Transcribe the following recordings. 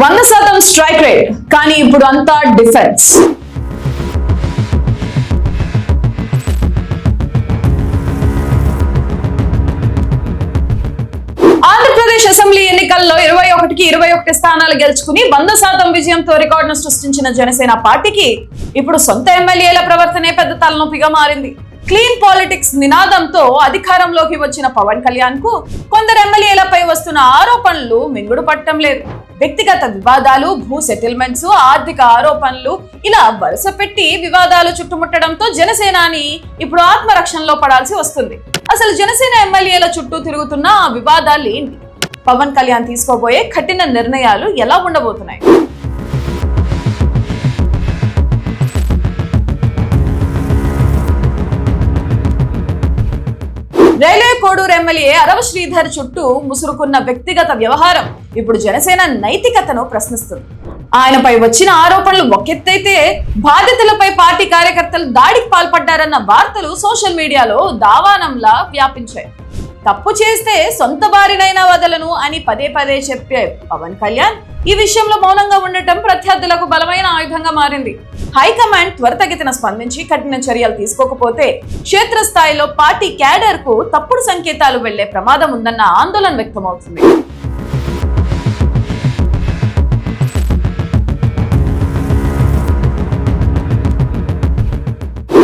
100% strike rate, కానీ ఇప్పుడు అంతా డిఫెన్స్. ఆంధ్రప్రదేశ్ అసెంబ్లీ ఎన్నికల్లో 21కి 21 స్థానాలు గెలుచుకుని 100% విజయంతో రికార్డును సృష్టించిన జనసేన పార్టీకి ఇప్పుడు సొంత ఎమ్మెల్యేల ప్రవర్తనే పెద్ద తలనొప్పిగా మారింది. క్లీన్ పాలిటిక్స్ నినాదంతో అధికారంలోకి వచ్చిన పవన్ కళ్యాణ్ కు కొందరు ఎమ్మెల్యేలపై వస్తున్న ఆరోపణలు మింగుడు పట్టడం లేదు. వ్యక్తిగత వివాదాలు, భూ సెటిల్మెంట్స్, ఆర్థిక ఆరోపణలు ఇలా వరుస పెట్టి వివాదాలు చుట్టుముట్టడంతో జనసేనాని ఇప్పుడు ఆత్మరక్షణలో పడాల్సి వస్తుంది. అసలు జనసేన ఎమ్మెల్యేల చుట్టూ తిరుగుతున్న ఆ వివాదాలు ఏంటి? పవన్ కళ్యాణ్ తీసుకోబోయే కఠిన నిర్ణయాలు ఎలా ఉండబోతున్నాయి? రైల్వే కోడూరు ఎమ్మెల్యే అరవ శ్రీధర్ చుట్టూ ముసురుకున్న వ్యక్తిగత వ్యవహారం ఇప్పుడు జనసేన నైతికతను ప్రశ్నిస్తుంది. ఆయనపై వచ్చిన ఆరోపణలు ఒకెత్తైతే, బాధితులపై పార్టీ కార్యకర్తలు దాడికి పాల్పడ్డారన్న వార్తలు సోషల్ మీడియాలో దావానంలా వ్యాపించాయి. తప్పు చేస్తే సొంత వారినైనా వదలను అని పదే పదే చెప్పే పవన్ కళ్యాణ్ ఈ విషయంలో మౌనంగా ఉండటం ప్రత్యర్థులకు బలమైన ఆయుధంగా మారింది. హైకమాండ్ త్వరితగతిన స్పందించి కఠిన చర్యలు తీసుకోకపోతే క్షేత్రస్థాయిలో పార్టీ క్యాడర్ కు తప్పుడు సంకేతాలు వెళ్లే ప్రమాదం ఉందన్న ఆందోళన వ్యక్తమవుతుంది.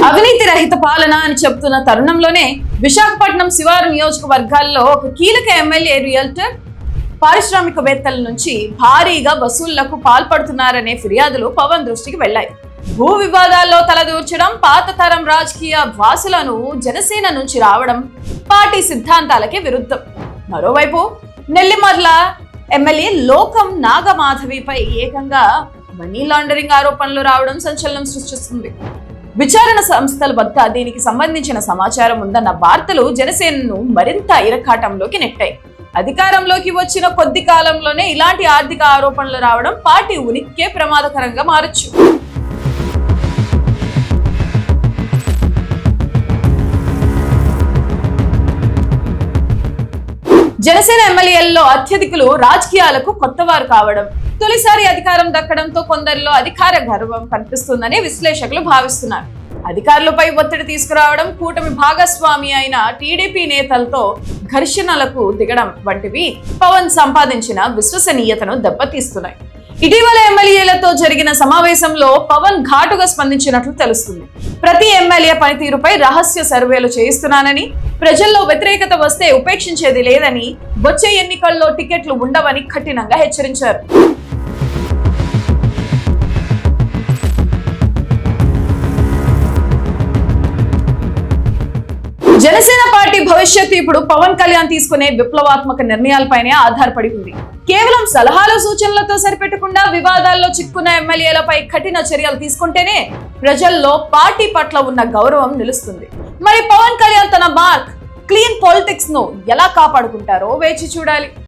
అవినీతి రహిత పాలన అని చెప్తున్న తరుణంలోనే విశాఖపట్నం శివారు నియోజకవర్గాల్లో ఒక కీలక ఎమ్మెల్యే రియల్టర్ పారిశ్రామికవేత్తల నుంచి భారీగా వసూళ్లకు పాల్పడుతున్నారనే ఫిర్యాదులు పవన్ దృష్టికి వెళ్లాయి. భూ వివాదాల్లో తలదూర్చడం, పాత తరం రాజకీయ వాసులను జనసేన నుంచి రావడం పార్టీ సిద్ధాంతాలకే విరుద్ధం. మరోవైపు నెల్లిమర్ల ఎమ్మెల్యే లోకం నాగమాధవిపై ఏకంగా మనీ లాండరింగ్ ఆరోపణలు రావడం సంచలనం సృష్టిస్తుంది. విచారణ సంస్థల వద్ద దీనికి సంబంధించిన సమాచారం ఉందన్న వార్తలు జనసేనను మరింత ఇరకాటంలోకి నెట్టాయి. అధికారంలోకి వచ్చిన కొద్ది కాలంలోనే ఇలాంటి ఆర్థిక ఆరోపణలు రావడం పార్టీ ఉనికికే ప్రమాదకరంగా మారచ్చు. జనసేన ఎమ్మెల్యేల్లో అత్యధికులు రాజకీయాలకు కొత్తవారు కావడం, తొలిసారి అధికారం దక్కడంతో కొందరిలో అధికార గర్వం కనిపిస్తుందని విశ్లేషకులు భావిస్తున్నారు. అధికారులపై ఒత్తిడి తీసుకురావడం, కూటమి భాగస్వామి అయిన టీడీపీ నేతలతో ఘర్షణలకు దిగడం వంటివి పవన్ సంపాదించిన విశ్వసనీయతను దెబ్బతీస్తున్నాయి. ఇటీవల ఎమ్మెల్యేలతో జరిగిన సమావేశంలో పవన్ ఘాటుగా స్పందించినట్లు తెలుస్తుంది. ప్రతి ఎమ్మెల్యే పనితీరుపై రహస్య సర్వేలు చేయిస్తున్నానని, ప్రజల్లో వ్యతిరేకత వస్తే ఉపేక్షించేది లేదని, వచ్చే ఎన్నికల్లో టికెట్లు ఉండవని కఠినంగా హెచ్చరించారు. జనసేన పార్టీ భవిష్యత్తు ఇప్పుడు పవన్ కళ్యాణ్ తీసుకునే విప్లవాత్మక నిర్ణయాలపైనే ఆధారపడి ఉంది. కేవలం సలహాలు సూచనలతో సరిపెట్టకుండా వివాదాల్లో చిక్కున్న ఎమ్మెల్యేలపై కఠిన చర్యలు తీసుకుంటేనే ప్రజల్లో పార్టీ పట్ల ఉన్న గౌరవం నిలుస్తుంది. మరి పవన్ కళ్యాణ్ తన మార్క్ క్లీన్ పాలిటిక్స్ ను ఎలా కాపాడుకుంటారో వేచి చూడాలి.